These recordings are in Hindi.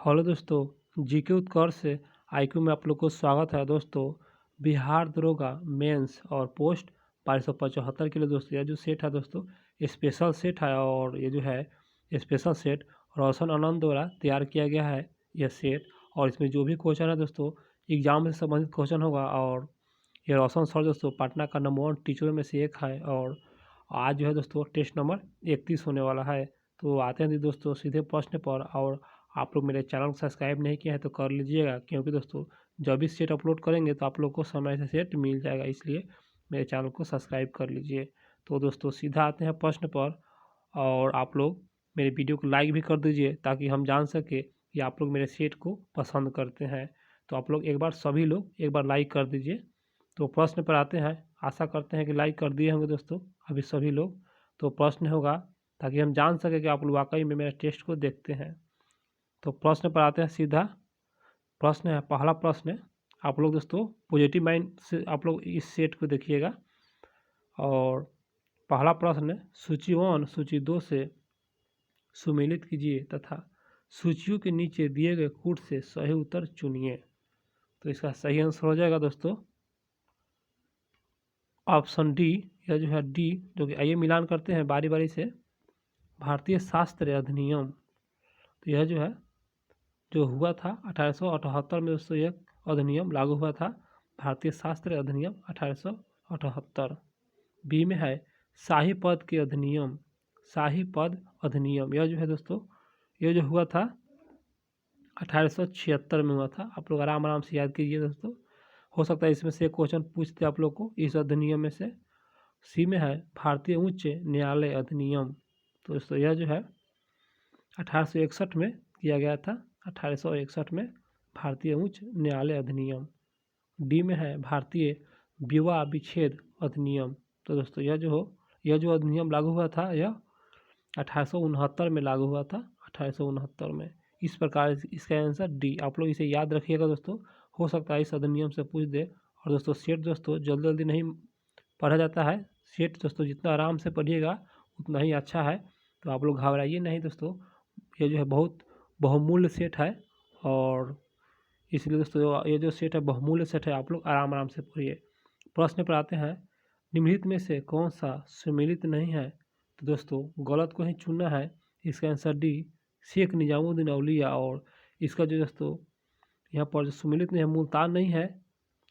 हेलो दोस्तों, जीके उत्कर्ष से आईक्यू में आप लोग को स्वागत है। दोस्तों, बिहार दरोगा मेंस और पोस्ट 575 के लिए दोस्तों यह जो सेट है दोस्तों स्पेशल सेट है। और ये जो है स्पेशल सेट रोशन आनंद द्वारा तैयार किया गया है यह सेट। और इसमें जो भी क्वेश्चन है दोस्तों एग्जाम से संबंधित क्वेश्चन होगा। और ये रोशन सर दोस्तों पटना का नंबर 1 टीचरों में से एक है। और आज जो है दोस्तों टेस्ट नंबर 31 होने वाला है। तो आते हैं दोस्तों सीधे प्रश्न पर। और आप लोग मेरे चैनल को सब्सक्राइब नहीं किया है तो कर लीजिएगा, क्योंकि दोस्तों जब भी सेट अपलोड करेंगे तो आप लोग को समय से सेट मिल जाएगा, इसलिए मेरे चैनल को सब्सक्राइब कर लीजिए। तो दोस्तों सीधा आते हैं प्रश्न पर। और आप लोग मेरे वीडियो को लाइक भी कर दीजिए ताकि हम जान सके कि आप लोग मेरे सेट को पसंद करते हैं। तो आप लोग सभी लोग एक बार लाइक कर दीजिए। तो प्रश्न पर आते हैं। आशा करते हैं कि लाइक कर दिए होंगे दोस्तों अभी सभी लोग। तो प्रश्न होगा ताकि हम जान सकें कि आप लोग वाकई में मेरे टेस्ट को देखते हैं। तो प्रश्न पर आते हैं सीधा। प्रश्न है, पहला प्रश्न आप लोग दोस्तों पॉजिटिव माइंड से आप लोग इस सेट को देखिएगा। और पहला प्रश्न सूची 1 सूची 2 से सुमेलित कीजिए तथा सूचियों के नीचे दिए गए कूट से सही उत्तर चुनिए। तो इसका सही आंसर हो जाएगा दोस्तों ऑप्शन डी, या जो है डी, जो कि आइए मिलान करते हैं बारी बारी से। भारतीय शास्त्र अधिनियम, तो यह जो हुआ था 1878 में दोस्तों यह अधिनियम लागू हुआ था। भारतीय शास्त्र अधिनियम 1878। बी में है शाही पद के अधिनियम। शाही पद अधिनियम यह जो है दोस्तों यह जो हुआ था 1876 में हुआ था। आप लोग आराम आराम से याद कीजिए दोस्तों, हो सकता है इसमें से एक क्वेश्चन पूछते आप लोग को इस अधिनियम में से। सी में है भारतीय उच्च न्यायालय अधिनियम। तो दोस्तों यह जो है 1861 में किया गया था। 1861 में भारतीय उच्च न्यायालय अधिनियम। डी में है भारतीय विवाह विच्छेद अधिनियम। तो दोस्तों यह जो अधिनियम लागू हुआ था यह 1869 में लागू हुआ था। 1869 में। इस प्रकार इसका आंसर डी। आप लोग इसे याद रखिएगा दोस्तों, हो सकता है इस अधिनियम से पूछ दे। और दोस्तों सेट दोस्तों जल्दी जल्दी नहीं पढ़ा जाता है। सेट दोस्तों जितना आराम से पढ़िएगा उतना ही अच्छा है। तो आप लोग घबराइए नहीं दोस्तों, ये जो है बहुत बहुमूल्य सेट है। और इसलिए दोस्तों ये जो सेट है बहुमूल्य सेट है, आप लोग आराम आराम से पढ़िए। प्रश्न पर आते हैं। निम्नलिखित में से कौन सा सम्मिलित नहीं है? तो दोस्तों गलत को ही चुनना है। इसका आंसर डी, शेख निजामुद्दीन औलिया। और इसका जो दोस्तों यहाँ पर जो सम्मिलित नहीं है, मुल्तान नहीं है।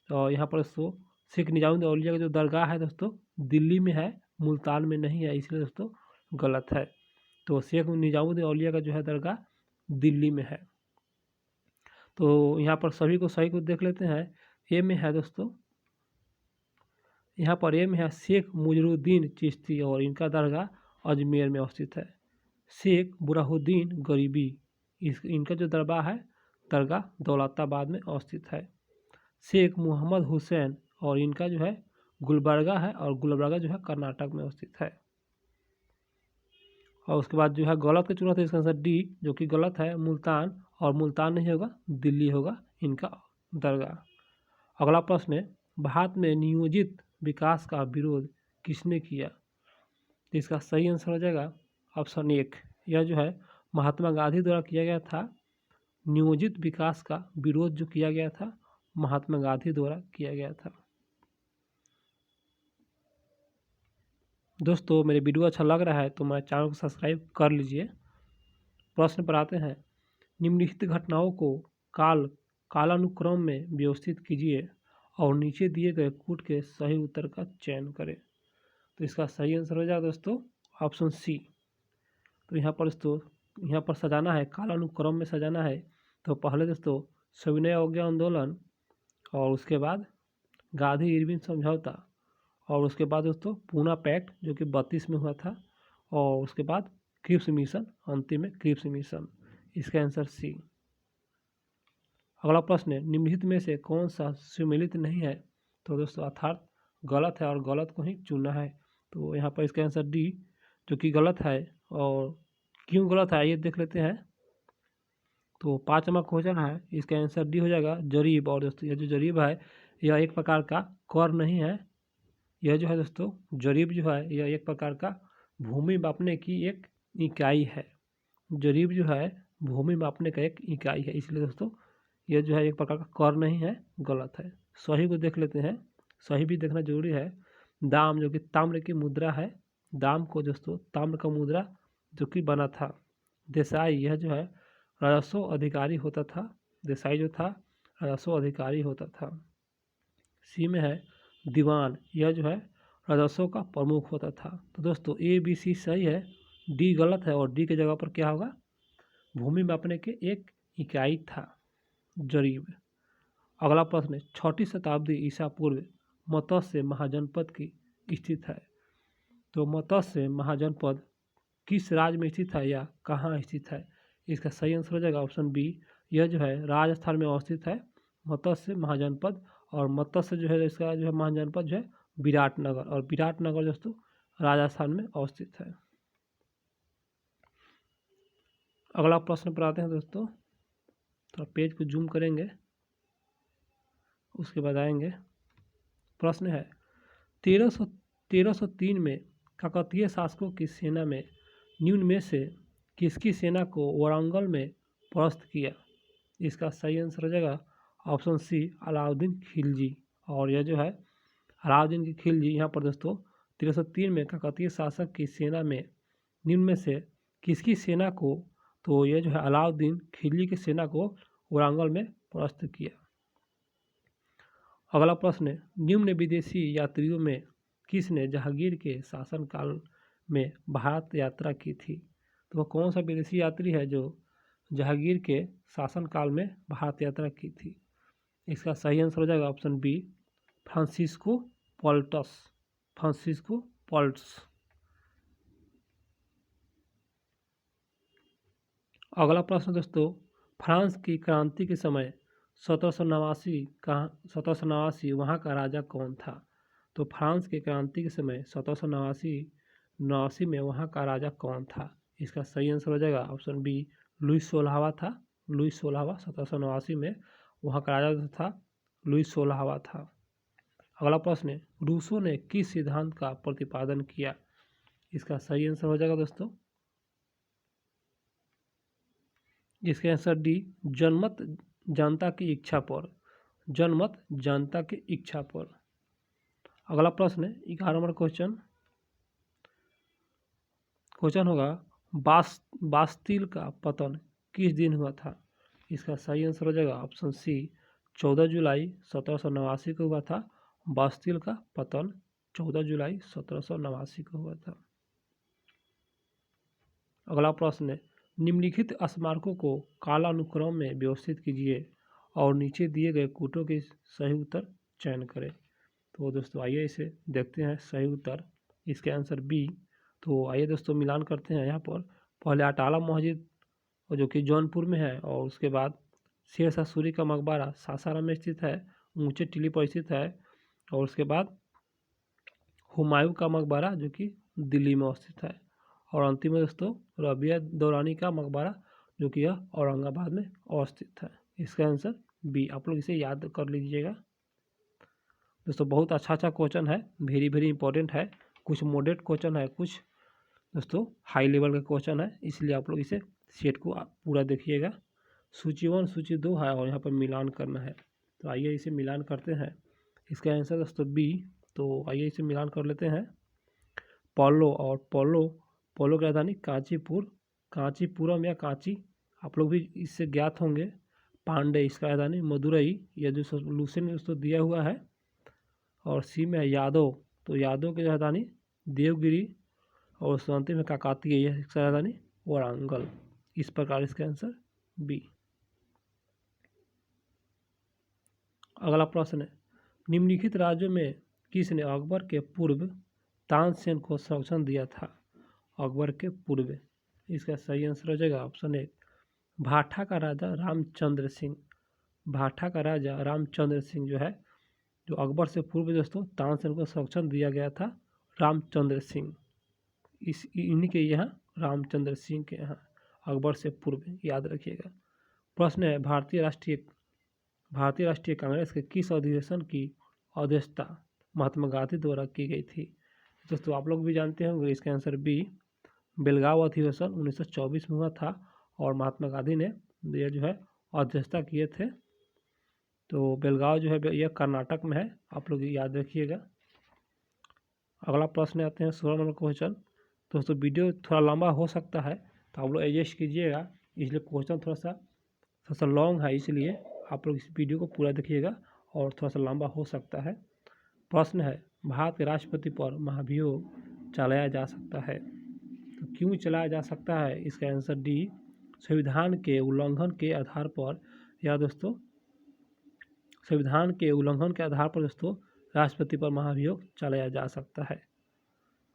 और यहाँ पर दोस्तों शेख निजामुद्दीन औलिया का जो दरगाह है दोस्तों दिल्ली में है, मुल्तान में नहीं है, इसलिए दोस्तों गलत है। तो शेख निजामुद्दीन औलिया का जो है दरगाह दिल्ली में है। तो यहाँ पर सभी को सही को देख लेते हैं। ए में है दोस्तों, यहाँ पर ए में है शेख मुजरुद्दीन चिश्ती और इनका दरगाह अजमेर में अवस्थित है। शेख बुरहुद्दीन गरीबी, इनका जो दरगाह दौलताबाद में अवस्थित है। शेख मोहम्मद हुसैन और इनका जो है गुलबर्गा है, और गुलबर्गा जो है कर्नाटक में अवस्थित है। और उसके बाद जो है गलत का चुना था, इसका आंसर डी, जो कि गलत है, मुल्तान। और मुल्तान नहीं होगा, दिल्ली होगा इनका दरगाह। अगला प्रश्न है, भारत में नियोजित विकास का विरोध किसने किया? तो इसका सही आंसर हो जाएगा ऑप्शन 1, यह जो है महात्मा गांधी द्वारा किया गया था। नियोजित विकास का विरोध जो किया गया था महात्मा गांधी द्वारा किया गया था। दोस्तों मेरे वीडियो अच्छा लग रहा है तो मेरे चैनल को सब्सक्राइब कर लीजिए। प्रश्न पर आते हैं। निम्नलिखित घटनाओं को कालानुक्रम में व्यवस्थित कीजिए और नीचे दिए गए कूट के सही उत्तर का चयन करें। तो इसका सही आंसर हो जाएगा दोस्तों ऑप्शन सी। तो यहाँ पर दोस्तों सजाना है, कालानुक्रम में सजाना है। तो पहले दोस्तों सविनय अवज्ञा आंदोलन, और उसके बाद गांधी इरविन समझौता, और उसके बाद दोस्तों पूना पैक्ट जो कि 32 में हुआ था, और उसके बाद क्रिप्स मिशन, अंतिम में क्रिप्स मिशन। इसका आंसर सी। अगला प्रश्न है, निम्नलिखित में से कौन सा सम्मिलित नहीं है? तो दोस्तों अर्थात गलत है, और गलत को ही चुनना है। तो यहाँ पर इसका आंसर डी, जो कि गलत है। और क्यों गलत है ये देख लेते हैं। तो 5वां क्वेश्चन है, इसका आंसर डी हो जाएगा जरीब। और दोस्तों यह जो जरीब है यह एक प्रकार का कर नहीं है। यह जो है दोस्तों जरीब जो है यह एक प्रकार का भूमि मापने की एक इकाई है। जरीब जो है भूमि मापने का एक इकाई है, इसलिए दोस्तों ये जो है एक प्रकार का कर नहीं है, गलत है। सही को देख लेते हैं, सही भी देखना जरूरी है। दाम जो कि ताम्र की मुद्रा है, दाम को दोस्तों ताम्र का मुद्रा जो कि बना था। देसाई यह जो है राजस्व अधिकारी होता था, देसाई जो था राजस्व अधिकारी होता था। सी में है दीवान, यह जो है राजस्व का प्रमुख होता था। तो दोस्तों ए बी सी सही है, डी गलत है और डी के जगह पर क्या होगा, भूमि मापने के एक इकाई था, जरीब। अगला प्रश्न है 6ठी शताब्दी ईसा पूर्व मत्स्य महाजनपद की स्थित है। तो मत्स्य महाजनपद किस राज्य में स्थित है या कहाँ स्थित है? इसका सही आंसर हो जाएगा ऑप्शन बी, यह जो है राजस्थान में अवस्थित है मत्स्य महाजनपद। और मत्स्य जो है इसका जो है महाजनपद जो है विराटनगर, और विराटनगर दोस्तों राजस्थान में अवस्थित है। अगला प्रश्न पर आते हैं दोस्तों, तो पेज को जूम करेंगे, उसके बाद आएंगे। प्रश्न है 1303 में काकतीय शासकों की सेना में निम्न में से किसकी सेना को वारंगल में परास्त किया? इसका सही आंसर हो जाएगा ऑप्शन सी, अलाउद्दीन खिलजी। और यह जो है अलाउद्दीन की खिलजी यहाँ पर दोस्तों 1303 में काकतीय शासक की सेना में निम्न में से किसकी सेना को, तो यह जो है अलाउद्दीन खिलजी की सेना को वारंगल में परास्त किया। अगला प्रश्न है निम्न विदेशी यात्रियों में किसने जहांगीर के शासनकाल में भारत यात्रा की थी? तो वह कौन सा विदेशी यात्री है जो जहांगीर के शासनकाल में भारत यात्रा की थी? इसका सही आंसर हो जाएगा ऑप्शन बी, फ्रांसिस्को पॉल्टस, फ्रांसिस्को पॉल्टस। अगला प्रश्न दोस्तों, फ्रांस की क्रांति के समय 1789 वहाँ का राजा कौन था? तो फ्रांस की क्रांति के समय 1789 में वहाँ का राजा कौन था? इसका सही आंसर हो जाएगा ऑप्शन बी, लुईस 16वां था। लुईस 16वां 1789 में वहाँ का राजा था लुईस 16वां था। अगला प्रश्न है रूसो ने किस सिद्धांत का प्रतिपादन किया? इसका सही आंसर हो जाएगा दोस्तों, इसका आंसर डी, जनमत जनता की इच्छा पर, जनमत जनता की इच्छा पर। अगला प्रश्न है 11 नंबर क्वेश्चन होगा बास्तिल का पतन किस दिन हुआ था? इसका सही आंसर हो जाएगा ऑप्शन सी, 14 जुलाई 1789 को हुआ था। बास्तिल का पतन 14 जुलाई 1789 को हुआ था। अगला प्रश्न है निम्नलिखित स्मारकों को कालानुक्रम में व्यवस्थित कीजिए और नीचे दिए गए कूटों के सही उत्तर चयन करें। तो दोस्तों आइए इसे देखते हैं सही उत्तर, इसके आंसर बी। तो आइए दोस्तों मिलान करते हैं। यहाँ पर पहले अटाला मस्जिद जो कि जौनपुर में है, और उसके बाद शेरशाह सूरी का मकबरा सासाराम में स्थित है, ऊंचे टीली पर स्थित है, और उसके बाद हुमायूं का मकबरा जो कि दिल्ली में स्थित है, और अंतिम में दोस्तों रबिया दौरानी का मकबरा जो कि यह औरंगाबाद में अवस्थित है। इसका आंसर बी, आप लोग इसे याद कर लीजिएगा दोस्तों। बहुत अच्छा क्वेश्चन है, वेरी वेरी इंपॉर्टेंट है। कुछ मॉडरेट क्वेश्चन है, कुछ दोस्तों हाई लेवल का क्वेश्चन है, इसलिए आप लोग इसे सेट को पूरा देखिएगा। सूची 1 सूची 2 है और यहाँ पर मिलान करना है। तो आइए इसे मिलान करते हैं। इसका आंसर दोस्तों बी। तो आइए इसे मिलान कर लेते हैं। पोलो और पोलो की राजधानी कांचीपुर, कांचीपुरम या कांची, आप लोग भी इससे ज्ञात होंगे। पांडे इसका राजधानी मदुरई, यह जो सोल्यूशन में दोस्तों दिया हुआ है। और सी में यादव, तो यादव की राजधानी देवगिरी, और शांति में काकातीय, यह इसका राजधानी वारंगल। इस प्रकार इसका आंसर बी। अगला प्रश्न है निम्नलिखित राज्यों में किसने अकबर के पूर्व तानसेन को संरक्षण दिया था? अकबर के पूर्व, इसका सही आंसर हो जाएगा ऑप्शन ए, भाठा का राजा रामचंद्र सिंह। भाठा का राजा रामचंद्र सिंह जो है, जो अकबर से पूर्व दोस्तों तानसेन को संरक्षण दिया गया था रामचंद्र सिंह। इन्हीं के यहाँ रामचंद्र सिंह के यहाँ अकबर से पूर्व, याद रखिएगा। प्रश्न है भारतीय राष्ट्रीय कांग्रेस के किस अधिवेशन की अध्यक्षता महात्मा गांधी द्वारा की गई थी? दोस्तों आप लोग भी जानते होंगे, इसका आंसर बी, बेलगांव अधिवेशन 1924 में हुआ था, और महात्मा गांधी ने ये जो है अध्यक्षता किए थे। तो बेलगांव जो है यह कर्नाटक में है, आप लोग याद रखिएगा। अगला प्रश्न आते हैं 16 नंबर क्वेश्चन। दोस्तों वीडियो थोड़ा लंबा हो सकता है तो आप लोग एडजस्ट कीजिएगा, इसलिए क्वेश्चन थोड़ा सा लॉन्ग है, इसलिए आप लोग इस वीडियो को पूरा देखिएगा और थोड़ा सा लंबा हो सकता है। प्रश्न है, भारत के राष्ट्रपति पर महाभियोग चलाया जा सकता है, तो क्यों चलाया जा सकता है? इसका आंसर डी, संविधान के उल्लंघन के आधार पर। या दोस्तों संविधान के उल्लंघन के आधार पर दोस्तों राष्ट्रपति पर महाभियोग चलाया जा सकता है।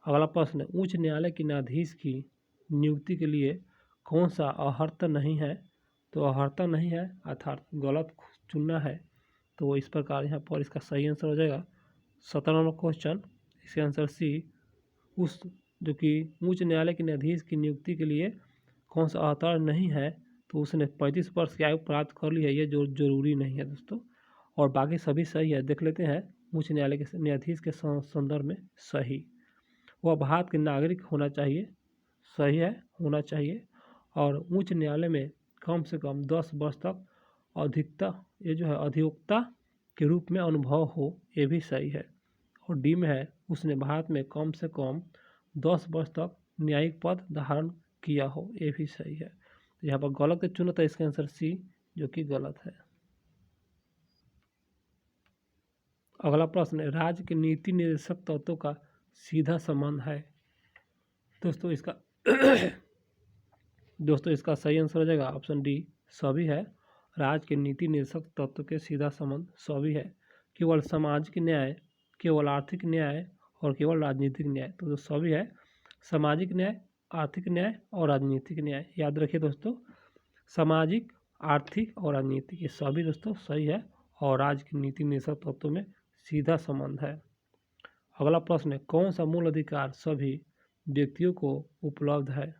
अगला प्रश्न, उच्च न्यायालय के न्यायाधीश की नियुक्ति के लिए कौन सा अर्हता नहीं है? तो अर्हता नहीं है अर्थात गलत चुनना है, तो इस प्रकार यहाँ पर इसका सही आंसर हो जाएगा 17 नंबर क्वेश्चन। इसका आंसर सी, उस जो कि उच्च न्यायालय के न्यायाधीश की नियुक्ति के लिए कौन सा अर्हता नहीं है, तो उसने 35 वर्ष की आयु प्राप्त कर ली है, ये जो जरूरी नहीं है दोस्तों, और बाकी सभी सही है। देख लेते हैं उच्च न्यायालय के न्यायाधीश के संदर्भ में सही, वह भारत के नागरिक होना चाहिए, सही है, होना चाहिए, और उच्च न्यायालय में कम से कम 10 वर्ष तक अधिवक्ता के रूप में अनुभव हो, ये भी सही है। और डी में है, उसने भारत में कम से कम 10 वर्ष तक न्यायिक पद धारण किया हो, ये भी सही है। तो यहाँ पर गलत चुना था, इसका आंसर सी, जो कि गलत है। अगला प्रश्न है, राज्य के नीति निर्देशक तत्वों का सीधा संबंध है। दोस्तों इसका सही आंसर हो जाएगा ऑप्शन डी, सभी है। राज्य के नीति निर्देशक तत्व के सीधा संबंध सभी है। केवल सामाजिक न्याय, केवल आर्थिक न्याय और केवल राजनीतिक न्याय, तो सभी है। सामाजिक न्याय, आर्थिक न्याय और राजनीतिक न्याय, याद रखिए दोस्तों, सामाजिक, आर्थिक और राजनीतिक, ये सभी दोस्तों सही है, और राज्य के नीति निर्देशक तत्वों में सीधा संबंध है। अगला प्रश्न है, कौन सा मूल अधिकार सभी व्यक्तियों को उपलब्ध है?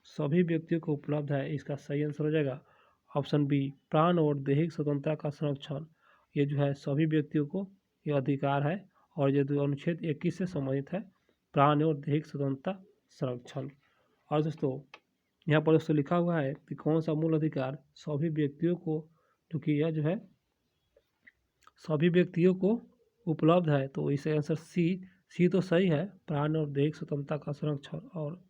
सभी व्यक्तियों को उपलब्ध है, इसका सही आंसर हो जाएगा ऑप्शन बी, प्राण और दैहिक स्वतंत्रता का संरक्षण। ये जो है सभी व्यक्तियों को ये अधिकार है, और ये अनुच्छेद 21 से संबंधित है, प्राण और दैहिक स्वतंत्रता संरक्षण। और दोस्तों यहाँ पर दोस्तों लिखा हुआ है कि कौन सा मूल अधिकार सभी व्यक्तियों को, क्योंकि यह जो है सभी व्यक्तियों को उपलब्ध है, तो इसका आंसर सी तो सही है, प्राण और दैहिक स्वतंत्रता का संरक्षण। और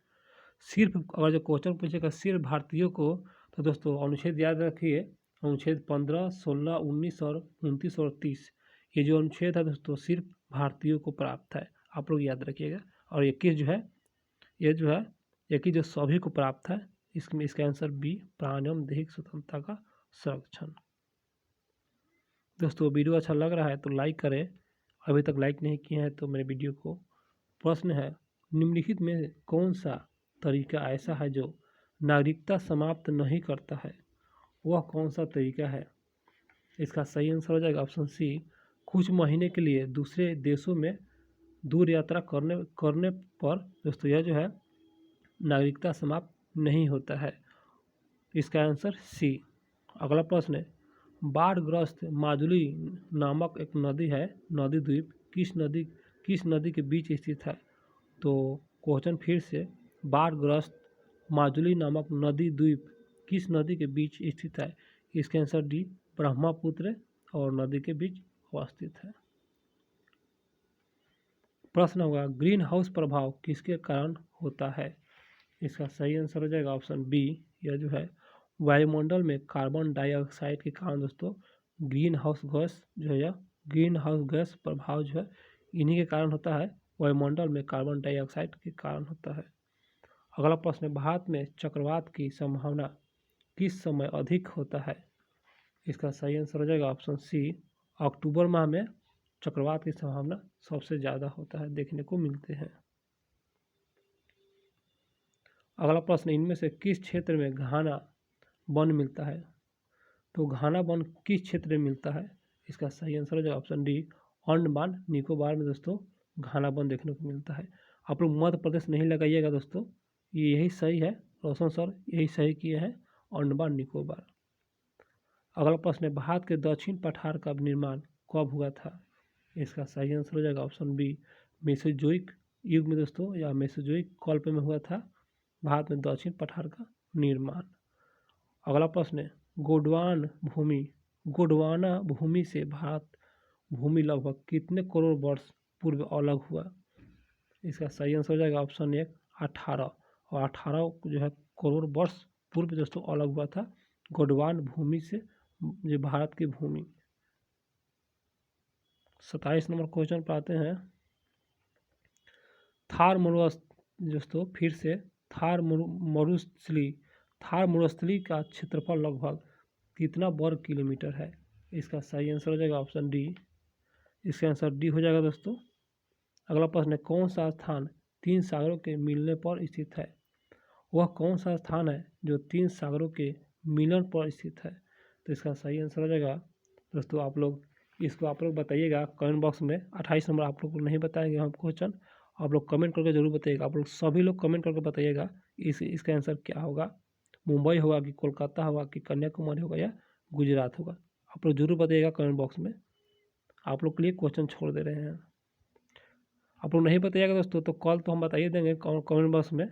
सिर्फ अगर जो क्वेश्चन पूछेगा सिर्फ भारतीयों को, तो दोस्तों अनुच्छेद याद रखिए, अनुच्छेद 15, 16, 19 और 29 और 30, ये जो अनुच्छेद है दोस्तों सिर्फ भारतीयों को प्राप्त है, आप लोग याद रखिएगा। और 21 जो है, ये जो है 21 जो सभी को प्राप्त है, इसमें इसका आंसर बी, प्राण एवं दैहिक स्वतंत्रता का संरक्षण। दोस्तों वीडियो अच्छा लग रहा है तो लाइक करें, अभी तक लाइक नहीं किए हैं तो मेरे वीडियो को। प्रश्न है, निम्नलिखित में कौन सा तरीका ऐसा है जो नागरिकता समाप्त नहीं करता है? वह कौन सा तरीका है? इसका सही आंसर हो जाएगा ऑप्शन सी, कुछ महीने के लिए दूसरे देशों में दूर यात्रा करने पर दोस्तों यह जो है नागरिकता समाप्त नहीं होता है, इसका आंसर सी। अगला प्रश्न है, बाढ़ग्रस्त माजुली नामक एक नदी है, नदी द्वीप किस नदी के बीच स्थित है? तो क्वेश्चन फिर से, बाढ़ग्रस्त माजुली नामक नदी द्वीप किस नदी के बीच स्थित है? इसका आंसर डी, ब्रह्मपुत्र और नदी के बीच अवस्थित है। प्रश्न होगा, ग्रीन हाउस प्रभाव किसके कारण होता है? इसका सही आंसर हो जाएगा ऑप्शन बी, यह जो है वायुमंडल में कार्बन डाइऑक्साइड के कारण दोस्तों ग्रीन हाउस गैस जो है, यह ग्रीन हाउस गैस प्रभाव जो है इन्हीं के कारण होता है, वायुमंडल में कार्बन डाइऑक्साइड के कारण होता है। अगला प्रश्न है, भारत में चक्रवात की संभावना किस समय अधिक होता है? इसका सही आंसर हो जाएगा ऑप्शन सी, अक्टूबर माह में चक्रवात की संभावना सबसे ज़्यादा होता है, देखने को मिलते हैं। अगला प्रश्न, इनमें से किस क्षेत्र में घना वन मिलता है? तो घना वन किस क्षेत्र में मिलता है? इसका सही आंसर हो जाएगा ऑप्शन डी, अंडमान निकोबार में दोस्तों घना वन देखने को मिलता है। आप लोग मध्य प्रदेश नहीं लगाइएगा दोस्तों, ये यही सही है, रोशन सर यही सही किए हैं, अंडमान निकोबार। अगला प्रश्न है, भारत के दक्षिण पठार का निर्माण कब हुआ था? इसका सही आंसर हो जाएगा ऑप्शन बी, मेसोजोइक युग में दोस्तों, या मेसोजोइक कल्प में हुआ था भारत में दक्षिण पठार का निर्माण। अगला प्रश्न है गोंडवाना भूमि से भारत भूमि लगभग कितने करोड़ वर्ष पूर्व अलग हुआ। इसका सही आंसर हो जाएगा ऑप्शन 1 18। और 18 जो है करोड़ वर्ष पूर्व दोस्तों अलग हुआ था गोंडवान भूमि से जो भारत की भूमि। 27 नंबर क्वेश्चन पर आते हैं। थार दोस्तों फिर से थार मरुस्थली का क्षेत्रफल लगभग कितना वर्ग किलोमीटर है। इसका सही आंसर हो जाएगा ऑप्शन डी। इसका आंसर डी हो जाएगा दोस्तों। अगला प्रश्न है कौन सा स्थान 3 सागरों के मिलने पर स्थित है। वह कौन सा स्थान है जो 3 सागरों के मिलन पर स्थित है। तो इसका सही आंसर हो जाएगा दोस्तों आप लोग बताइएगा कमेंट बॉक्स में। 28 नंबर आप लोग को नहीं बताएंगे हम क्वेश्चन, आप लोग कमेंट करके जरूर बताइएगा। आप लोग सभी लोग कमेंट करके बताइएगा इसका आंसर क्या होगा। मुंबई होगा कि कोलकाता होगा कि कन्याकुमारी होगा या गुजरात होगा। आप लोग जरूर बताइएगा कमेंट बॉक्स में। आप लोग के लिए क्वेश्चन छोड़ दे रहे हैं। आप लोग नहीं बताइएगा दोस्तों तो कॉल तो हम बताइए देंगे कमेंट बॉक्स में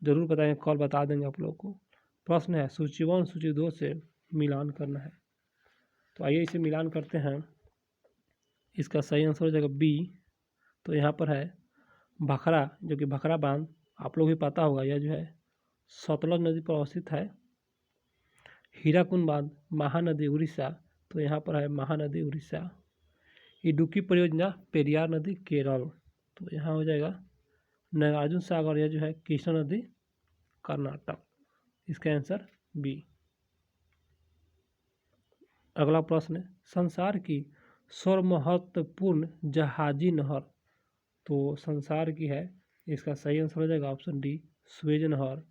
जरूर बताएंगे, कॉल बता देंगे आप लोग को। प्रश्न है सूची 1 सूची 2 से मिलान करना है। तो आइए इसे मिलान करते हैं। इसका सही आंसर हो जाएगा बी। तो यहाँ पर है भाखड़ा जो कि भाखड़ा बांध आप लोग भी पता होगा यह जो है सतलज नदी पर अवस्थित है। हीराकुंड बांध महानदी उड़ीसा, तो यहाँ पर है महानदी उड़ीसा। इडुक्की परियोजना पेरियार नदी केरल, तो यहाँ हो जाएगा नागार्जुन सागर, यह जो है कृष्णा नदी कर्नाटक। इसका आंसर बी। अगला प्रश्न है संसार की सर्वमहत्वपूर्ण जहाजी नहर, तो संसार की है। इसका सही आंसर हो जाएगा ऑप्शन डी सुएज नहर।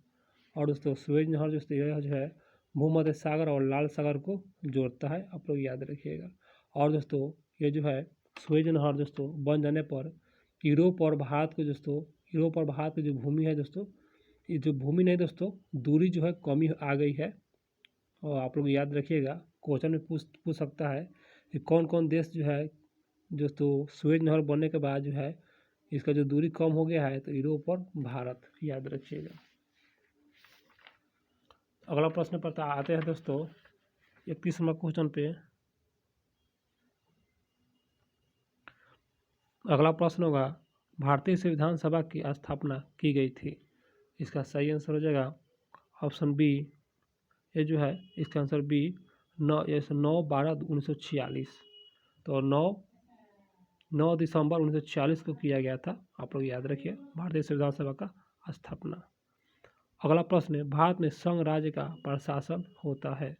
और दोस्तों सुएज नहर यह जो है भूमध्य सागर और लाल सागर को जोड़ता है, आप लोग याद रखिएगा। और दोस्तों ये जो है सुएज नहर दोस्तों बन जाने पर यूरोप और भारत की जो भूमि है दोस्तों, ये जो भूमि नहीं दोस्तों दूरी जो है कमी आ गई है। और आप लोग याद रखिएगा क्वेश्चन में पूछ सकता है कि कौन कौन देश जो है दोस्तों सुएज नहर बनने के बाद जो है इसका जो दूरी कम हो गया है, तो यूरोप और भारत, याद रखिएगा। अगला प्रश्न पर आते हैं दोस्तों 31 नंबर क्वेश्चन पे। अगला प्रश्न होगा भारतीय संविधान सभा की स्थापना की गई थी। इसका सही आंसर हो जाएगा ऑप्शन बी। ये जो है इसका आंसर बी 9/12/1946। तो 9 दिसंबर 1946 को किया गया था, आप लोग याद रखिए भारतीय संविधान सभा का स्थापना। अगला प्रश्न है भारत में संघ राज्य का प्रशासन होता है।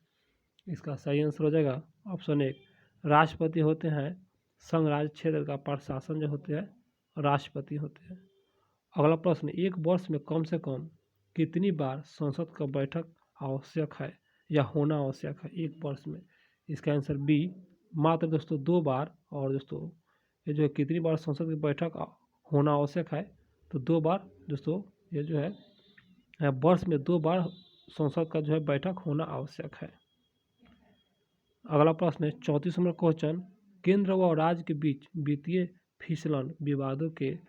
इसका सही आंसर हो जाएगा ऑप्शन 1 राष्ट्रपति होते हैं। संघ राज्य क्षेत्र का प्रशासन जो होते हैं राष्ट्रपति होते हैं। अगला प्रश्न एक वर्ष में कम से कम कितनी बार संसद का बैठक आवश्यक है या होना आवश्यक है एक वर्ष में। इसका आंसर बी मात्र दोस्तों 2 बार। और दोस्तों ये जो है कितनी बार संसद की बैठक होना आवश्यक है, तो 2 बार दोस्तों ये जो है वर्ष में 2 बार संसद का जो है बैठक होना आवश्यक है। अगला प्रश्न है 34 नंबर क्वेश्चन केंद्र व राज्य के बीच वित्तीय फिसलन विवादों के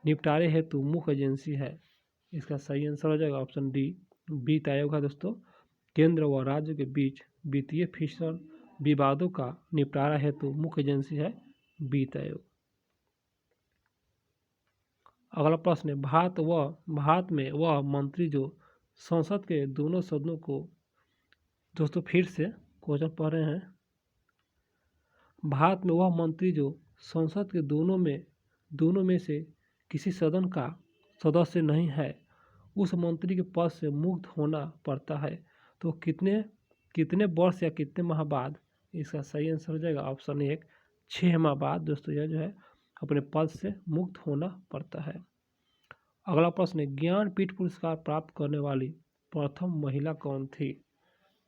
निपटारे हेतु मुख्य एजेंसी है। इसका सही आंसर हो जाएगा ऑप्शन डी वित्त आयोग है दोस्तों। केंद्र व राज्य के बीच वित्तीय फिसलन विवादों का निपटारा हेतु मुख्य एजेंसी है वित्त आयोग। अगला प्रश्न है भारत में वह मंत्री जो संसद के दोनों सदनों को दोस्तों फिर से क्वेश्चन पढ़ रहे हैं। भारत में वह मंत्री जो संसद के दोनों में से किसी सदन का सदस्य नहीं है उस मंत्री के पद से मुक्त होना पड़ता है, तो कितने वर्ष या कितने माह बाद। इसका सही आंसर हो जाएगा ऑप्शन 1 6 माह बाद दोस्तों यह जो है अपने पद से मुक्त होना पड़ता है। अगला प्रश्न है ज्ञानपीठ पुरस्कार प्राप्त करने वाली प्रथम महिला कौन थी।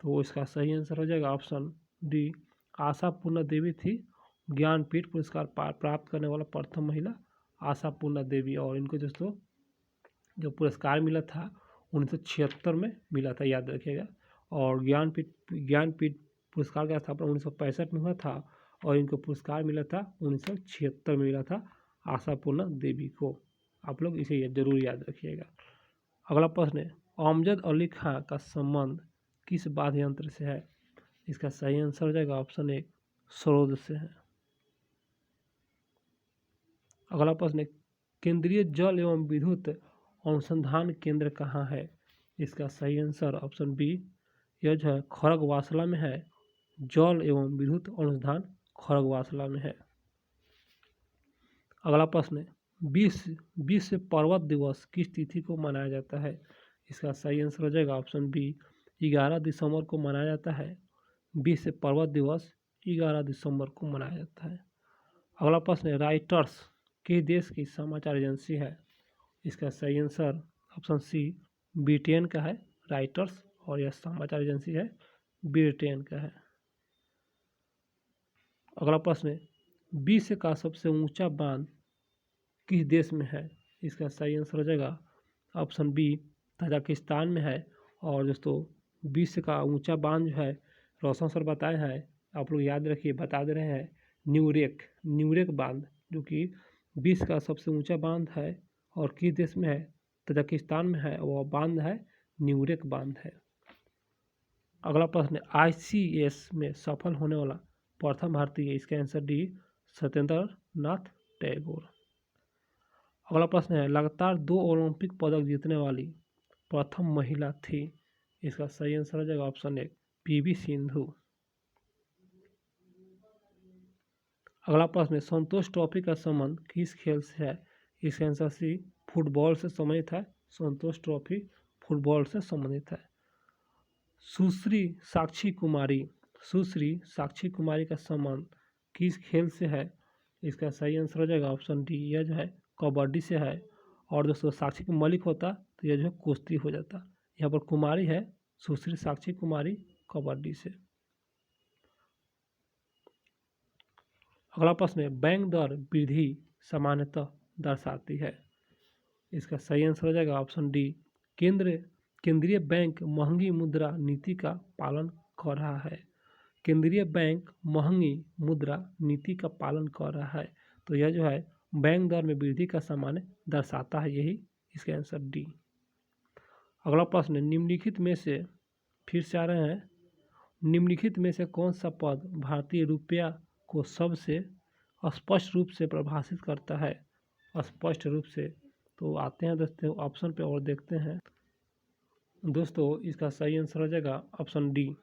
तो इसका सही आंसर हो जाएगा ऑप्शन डी आशापूर्णा देवी थी। ज्ञानपीठ पुरस्कार प्राप्त करने वाला प्रथम महिला आशापूर्णा देवी। और इनको दोस्तों जो पुरस्कार मिला था 1976 में मिला था, याद रखिएगा। और ज्ञानपीठ पुरस्कार का स्थापना 1965 में हुआ था और इनको पुरस्कार मिला था 1976 में मिला था आशापूर्णा देवी को। आप लोग इसे जरूर याद रखिएगा। अगला प्रश्न है अमजद अली खां का संबंध किस वाद्य यंत्र से है? इसका सही आंसर हो जाएगा ऑप्शन ए सरोद से है। अगला प्रश्न है, केंद्रीय जल एवं विद्युत अनुसंधान केंद्र कहाँ है? इसका सही आंसर ऑप्शन बी, यह जो है खड़गवासला में है। जल एवं विद्युत अनुसंधान खड़गवासला में है। अगला प्रश्न है, विश्व पर्वत दिवस किस तिथि को मनाया जाता है? इसका सही आंसर हो जाएगा ऑप्शन बी, 11 दिसंबर को मनाया जाता है। विश्व पर्वत दिवस 11 दिसंबर को मनाया जाता है। अगला प्रश्न है, राइटर्स किस देश की समाचार एजेंसी है? इसका सही आंसर ऑप्शन सी, ब्रिटेन का है राइटर्स, और यह समाचार एजेंसी है ब्रिटेन का है। अगला प्रश्न है, विश्व का सबसे ऊंचा बांध किस देश में है? इसका सही आंसर हो जाएगा ऑप्शन बी, तजाकिस्तान में है। और दोस्तों विश्व का ऊंचा बांध जो है रोशन सर बताए हैं, आप लोग याद रखिए, बता दे रहे हैं न्यूरेक बांध, जो कि विश्व का सबसे ऊंचा बांध है और किस देश में है? तजाकिस्तान में है। वह बांध है न्यूरेक बांध है। अगला प्रश्न है, ICS में सफल होने वाला प्रथम भारतीय? इसका आंसर डी, सत्येंद्र नाथ टैगोर। अगला प्रश्न है, लगातार 2 ओलंपिक पदक जीतने वाली प्रथम महिला थी? इसका सही आंसर हो जाएगा ऑप्शन ए, PV सिंधु। अगला प्रश्न है, संतोष ट्रॉफी का संबंध किस खेल से है? इसका आंसर सी, फुटबॉल से संबंधित है। संतोष ट्रॉफी फुटबॉल से संबंधित है। सुश्री साक्षी कुमारी का संबंध किस खेल से है? इसका सही आंसर हो जाएगा ऑप्शन डी, यह जो है कबड्डी से है। और दोस्तों साक्षी को मलिक होता तो यह जो है कुश्ती हो जाता। यहाँ पर कुमारी है, सुश्री साक्षी कुमारी कबड्डी से। अगला प्रश्न है, बैंक दर वृद्धि सामान्यतः दर्शाती है? इसका सही आंसर हो जाएगा ऑप्शन डी, केंद्रीय बैंक महंगी मुद्रा नीति का पालन कर रहा है। केंद्रीय बैंक महंगी मुद्रा नीति का पालन कर रहा है, तो यह जो है बैंक दर में वृद्धि का सामान्य दर्शाता है, यही इसका आंसर डी। अगला प्रश्न, निम्नलिखित में से, फिर से आ रहे हैं, निम्नलिखित में से कौन सा पद भारतीय रुपया को सबसे स्पष्ट रूप से परिभाषित करता है? स्पष्ट रूप से, तो आते हैं दोस्तों ऑप्शन पे और देखते हैं। दोस्तों इसका सही आंसर हो जाएगा ऑप्शन डी,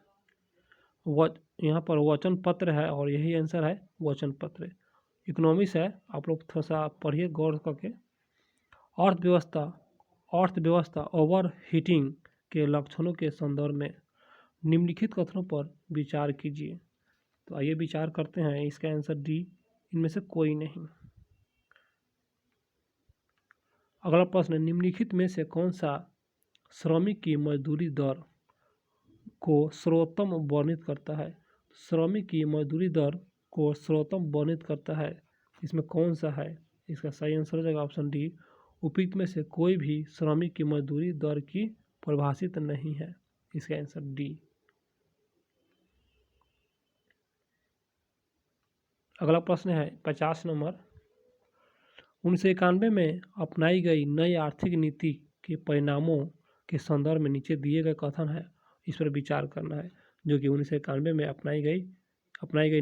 यहाँ पर वचन पत्र है और यही आंसर है वचन पत्र। इकोनॉमिक्स है, आप लोग थोड़ा सा पढ़िए गौर करके। अर्थव्यवस्था ओवर हीटिंग के लक्षणों के संदर्भ में निम्नलिखित कथनों पर विचार कीजिए। तो आइए विचार करते हैं। इसका आंसर डी, इनमें से कोई नहीं। अगला प्रश्न, निम्नलिखित में से कौन सा श्रमिक की मजदूरी दर को सर्वोत्तम वर्णित करता है? श्रमिक की मजदूरी दर को सर्वोत्तम वर्णित करता है, इसमें कौन सा है? इसका सही आंसर हो जाएगा ऑप्शन डी, उपयुक्त में से कोई भी श्रमिक की मजदूरी दर की परिभाषित नहीं है। इसका आंसर डी। अगला प्रश्न है 50 नंबर, 1991 में अपनाई गई नई आर्थिक नीति के परिणामों के संदर्भ में नीचे दिए गए कथन है, इस पर विचार करना है। जो कि 1991 में अपनाई गई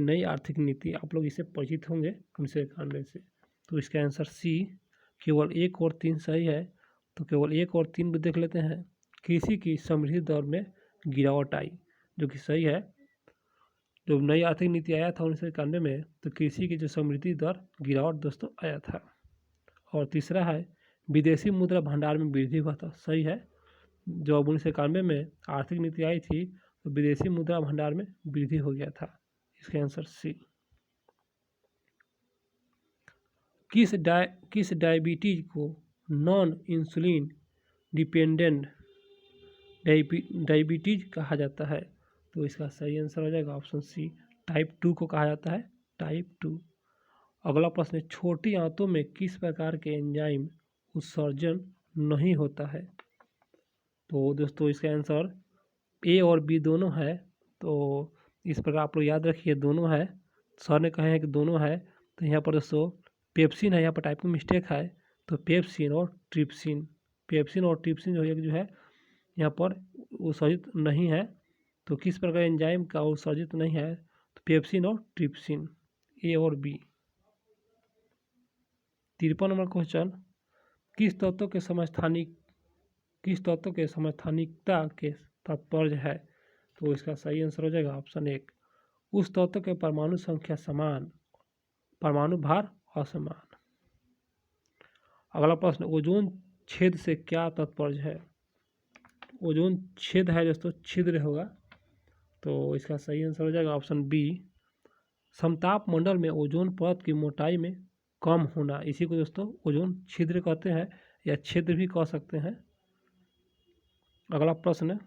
नई आर्थिक नीति, आप लोग इससे परिचित होंगे 1991 से। तो इसका आंसर सी, केवल 1 और 3 सही है। तो केवल 1 और 3 भी देख लेते हैं। कृषि की समृद्धि दर में गिरावट आई, जो कि सही है। जब नई आर्थिक नीति आया था 1991 में, तो कृषि की जो समृद्धि दर गिरावट दोस्तों आया था। और तीसरा है, विदेशी मुद्रा भंडार में वृद्धि हुआ था, सही है। जब 1991 में आर्थिक नीति आई थी तो विदेशी मुद्रा भंडार में वृद्धि हो गया था। इसका आंसर सी। किस डायबिटीज को नॉन इंसुलिन डिपेंडेंट डायबिटीज कहा जाता है? तो इसका सही आंसर हो जाएगा ऑप्शन सी, टाइप 2 को कहा जाता है, टाइप 2। अगला प्रश्न है, छोटी आंतों में किस प्रकार के एंजाइम उत्सर्जन नहीं होता है? तो दोस्तों इसका आंसर ए और बी दोनों है। तो इस प्रकार आप लोग याद रखिए, दोनों है। सर ने कहे हैं कि दोनों है, तो यहाँ पर दोस्तों पेप्सिन है, यहाँ पर टाइप में मिस्टेक है। तो पेप्सिन और ट्रिप्सिन जो है यहाँ पर उत्सर्जित नहीं है। तो किस प्रकार एंजाइम का उत्सर्जित नहीं है, तो पेप्सिन और ट्रिप्सिन, ए और बी। 53 नंबर क्वेश्चन, किस तत्व के समस्थानिकता के तात्पर्य है, तो इसका सही आंसर हो जाएगा ऑप्शन 1, उस तत्व के परमाणु संख्या समान, परमाणु भार असमान। अगला प्रश्न, ओजोन छेद से क्या तात्पर्य है, ओजोन छेद है दोस्तों, छिद्र होगा, तो इसका सही आंसर हो जाएगा ऑप्शन बी, समताप मंडल में ओजोन परत की मोटाई में कम होना, इसी को दोस्तों ओजोन छिद्र कहते हैं या छिद्र भी कह सकते हैं। अगला प्रश्न,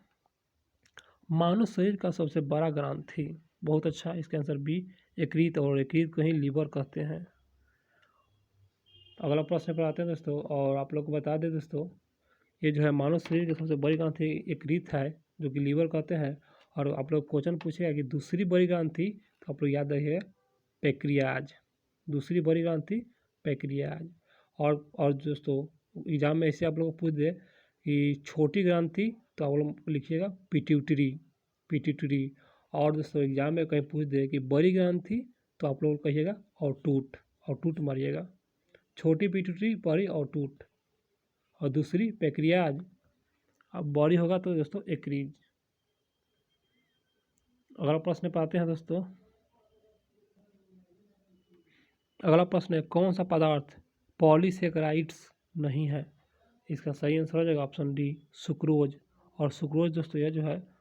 मानव शरीर का सबसे बड़ा ग्रंथि, बहुत अच्छा, इसका आंसर बी, यकृत, और यकृत को ही लीवर कहते हैं। अगला प्रश्न पर आते हैं दोस्तों, और आप लोग को बता दें दोस्तों, ये जो है मानव शरीर की सबसे बड़ी ग्रंथि यकृत है, जो कि लीवर कहते हैं। और आप लोग क्वेश्चन पूछेगा कि दूसरी बड़ी ग्रंथि, तो आप लोग याद रखिए पैक्रियाज, दूसरी बड़ी ग्रंथि पैक्रियाज। और दोस्तों एग्जाम में ऐसे आप लोग को पूछ दे कि छोटी ग्रंथि, तो आप लोग लिखिएगा पिट्यूटरी। और दोस्तों एग्जाम में कहीं पूछ दे कि बड़ी ग्रंथि, तो आप लोग कहिएगा और टूट मारिएगा, छोटी पिट्यूटरी, बड़ी और टूट, और दूसरी पैक्रियाज। अब बड़ी होगा तो दोस्तों एक्रीज। अगला प्रश्न पे आते हैं दोस्तों, अगला प्रश्न है, कौन सा पदार्थ पॉलीसेकेराइड्स नहीं है, इसका सही आंसर हो जाएगा ऑप्शन डी, सुक्रोज। और सुक्रोज दोस्तों यह जो है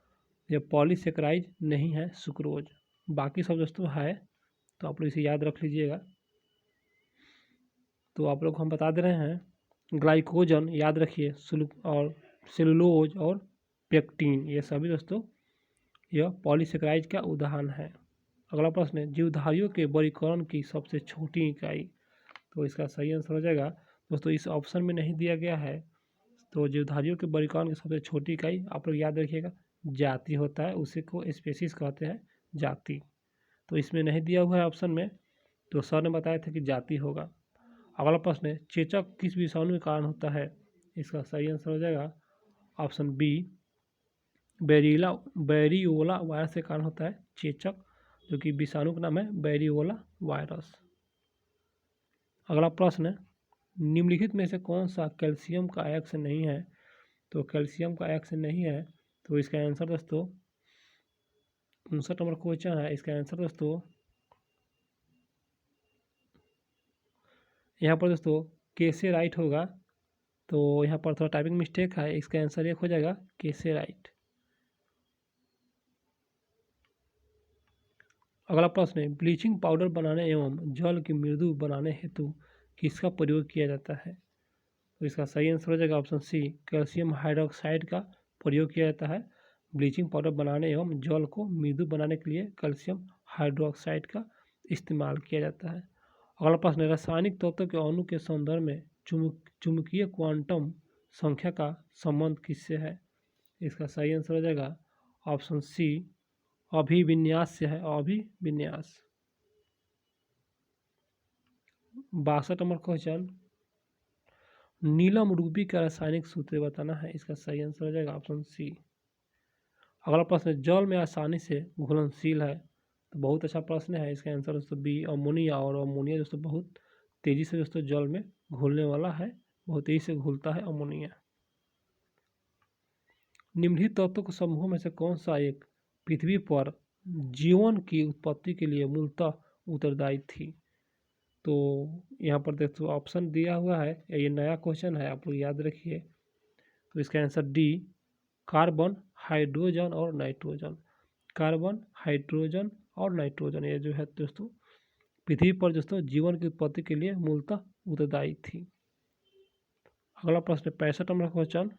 ये पॉलीसेकेराइड नहीं है, सुक्रोज, बाकी सब दोस्तों है, तो आप लोग इसे याद रख लीजिएगा। तो आप लोग हम बता दे रहे हैं, ग्लाइकोजन याद रखिए, और सेलुलोज और पेक्टिन, ये सभी दोस्तों यह पॉलीसेकेराइड का उदाहरण है। अगला प्रश्न है, जीवधारियों के वर्गीकरण की सबसे छोटी इकाई, तो इसका सही आंसर हो जाएगा दोस्तों, इस ऑप्शन में नहीं दिया गया है, तो जीवधारियों के वर्गीकरण की सबसे छोटी इकाई आप लोग याद रखिएगा जाति होता है, उसी को स्पेसीज कहते हैं, जाति। तो इसमें नहीं दिया हुआ है ऑप्शन में, तो सर ने बताया था कि जाति होगा। अगला प्रश्न है, चेचक किस विषाणु के कारण होता है, इसका सही आंसर हो जाएगा ऑप्शन बी, बैरियोला वायरस के कारण होता है चेचक, जो कि विषाणु का नाम है बैरियोला वायरस। अगला प्रश्न है, निम्नलिखित में से कौन सा कैल्शियम का अयस्क नहीं है, तो कैल्शियम का अयस्क नहीं है, तो इसका आंसर दोस्तों 59 नंबर क्वेश्चन है, इसका आंसर दोस्तों यहाँ पर दोस्तों कैसे राइट होगा, तो यहाँ पर थोड़ा टाइपिंग मिस्टेक है, इसका आंसर एक हो जाएगा कैसे राइट। अगला प्रश्न है, ब्लीचिंग पाउडर बनाने एवं जल की मृदु बनाने हेतु किसका प्रयोग किया जाता है, तो इसका सही आंसर हो जाएगा ऑप्शन सी, कैल्शियम हाइड्रोक्साइड का प्रयोग किया जाता है। ब्लीचिंग पाउडर बनाने एवं जल को मृदु बनाने के लिए कैल्शियम हाइड्रोक्साइड का इस्तेमाल किया जाता है। अगला प्रश्न है, रासायनिक तत्वों के अणु के संदर्भ में चुंबकीय क्वांटम संख्या का संबंध किससे है, इसका सही आंसर हो जाएगा ऑप्शन सी, अभिविन्यास से है, अभिविन्यास। 62 नंबर क्वेश्चन, नीलम रूबी का रासायनिक सूत्र बताना है, इसका सही आंसर हो जाएगा ऑप्शन सी। अगला प्रश्न, जल में आसानी से घुलनशील है, तो बहुत अच्छा प्रश्न है, इसका आंसर दोस्तों बी, अमोनिया। और अमोनिया दोस्तों बहुत तेजी से दोस्तों जल में घुलने वाला है, बहुत तेजी से घुलता है अमोनिया। निम्नलिखित तत्वों के समूह में से कौन सा एक पृथ्वी पर जीवन की उत्पत्ति के लिए मूलतः उत्तरदायी थी, तो यहाँ पर देखो ऑप्शन दिया हुआ है, ये नया क्वेश्चन है, आप लोग याद रखिए। तो इसका आंसर डी, कार्बन, हाइड्रोजन और नाइट्रोजन, कार्बन, हाइड्रोजन और नाइट्रोजन, ये जो है दोस्तों पृथ्वी पर दोस्तों जीवन की उत्पत्ति के लिए मूलतः उत्तरदायी थी। अगला प्रश्न 65 नंबर क्वेश्चन,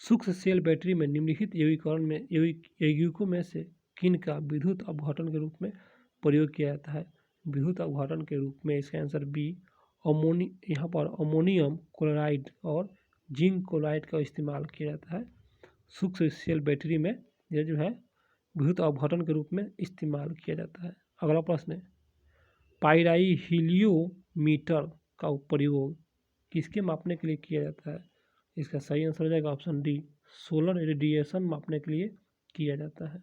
सूक्ष्म सेल बैटरी में निम्नलिखित यौगिकों में से किन का विद्युत अपघटन के रूप में प्रयोग किया जाता है, विद्युत अपघटन के रूप में, इसका आंसर बी, यहाँ पर अमोनियम क्लोराइड और जिंक क्लोराइड का इस्तेमाल किया जाता है सूक्ष्म सेल बैटरी में, यह जो है विद्युत अपघटन के रूप में इस्तेमाल किया जाता है। अगला प्रश्न है, पाइराइहीलियोमीटर का प्रयोग किसके मापने के लिए किया जाता है, इसका सही आंसर हो जाएगा ऑप्शन डी, सोलर रेडिएशन मापने के लिए किया जाता है।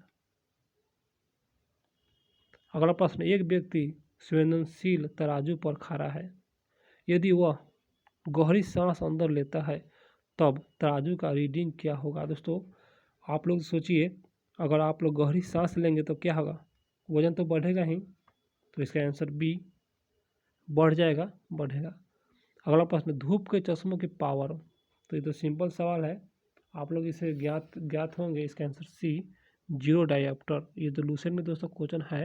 अगला प्रश्न, एक व्यक्ति संवेदनशील तराजू पर खड़ा है, यदि वह गहरी सांस अंदर लेता है तब तराजू का रीडिंग क्या होगा। दोस्तों आप लोग सोचिए, अगर आप लोग गहरी सांस लेंगे तो क्या होगा, वजन तो बढ़ेगा ही, तो इसका आंसर बी, बढ़ जाएगा, बढ़ेगा। अगला प्रश्न, धूप के चश्मों की पावर, तो ये तो सिंपल सवाल है, आप लोग इसे ज्ञात होंगे। इसका आंसर सी, 0 डायोप्टर। ये तो लूसेंट में दोस्तों क्वेश्चन है।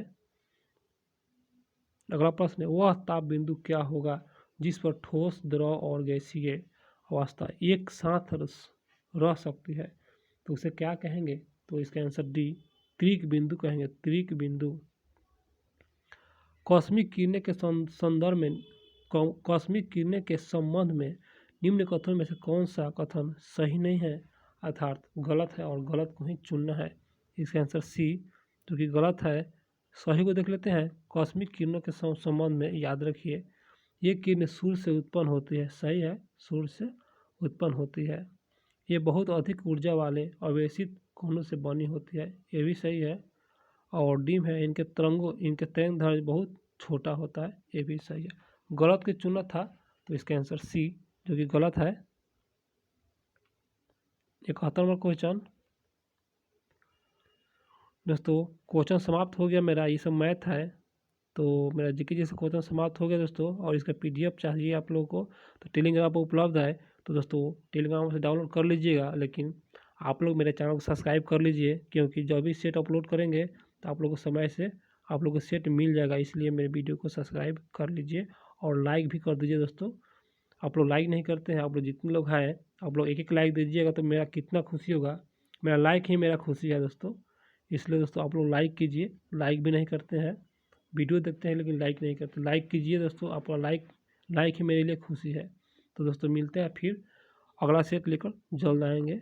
अगला प्रश्न है, वह ताप बिंदु क्या होगा जिस पर ठोस, द्रव और गैसीय अवस्था एक साथ रह सकती है, तो उसे क्या कहेंगे। तो इसका आंसर डी, त्रिक बिंदु कहेंगे, त्रिक बिंदु। कॉस्मिक किरणें के संदर्भ में, कॉस्मिक किरणें के संबंध में निम्न कथनों में से कौन सा कथन सही नहीं है, अर्थात गलत है और गलत को ही चुनना है। इसका आंसर सी, जो कि गलत है। सही को देख लेते हैं। कॉस्मिक किरणों के संबंध में याद रखिए, ये किरणें सूर्य से उत्पन्न होती है, सही है, सूर्य से उत्पन्न होती है। ये बहुत अधिक ऊर्जा वाले अवेशित कोणों से बनी होती है, ये भी सही है। और डिम है, इनके तरंग दैर्ध्य बहुत छोटा होता है, ये भी सही है। गलत के चुना था, तो इसका आंसर सी, जो कि गलत है। 71वां क्वेश्चन। दोस्तों क्वेश्चन समाप्त हो गया मेरा, ये सब मैथ है, तो मेरा जीके जैसे क्वेश्चन समाप्त हो गया दोस्तों। और इसका पीडीएफ चाहिए आप लोगों को तो टेलीग्राम पर उपलब्ध है, तो दोस्तों टेलीग्राम से डाउनलोड कर लीजिएगा। लेकिन आप लोग मेरे चैनल को सब्सक्राइब कर लीजिए, क्योंकि जब भी सेट अपलोड करेंगे तो आप लोग को समय से आप लोग को सेट मिल जाएगा, इसलिए मेरे वीडियो को सब्सक्राइब कर लीजिए और लाइक भी कर दीजिए। दोस्तों आप लोग लाइक नहीं करते हैं, आप लोग जितने लोग हैं आप लोग एक लाइक दीजिएगा तो मेरा कितना खुशी होगा। मेरा लाइक ही मेरा खुशी है दोस्तों, इसलिए दोस्तों आप लोग लाइक कीजिए। लाइक भी नहीं करते हैं, वीडियो देखते हैं लेकिन लाइक नहीं करते। लाइक कीजिए दोस्तों, आपका लाइक ही मेरे लिए खुशी है। तो दोस्तों मिलते हैं फिर, अगला सेट लेकर जल्द आएंगे।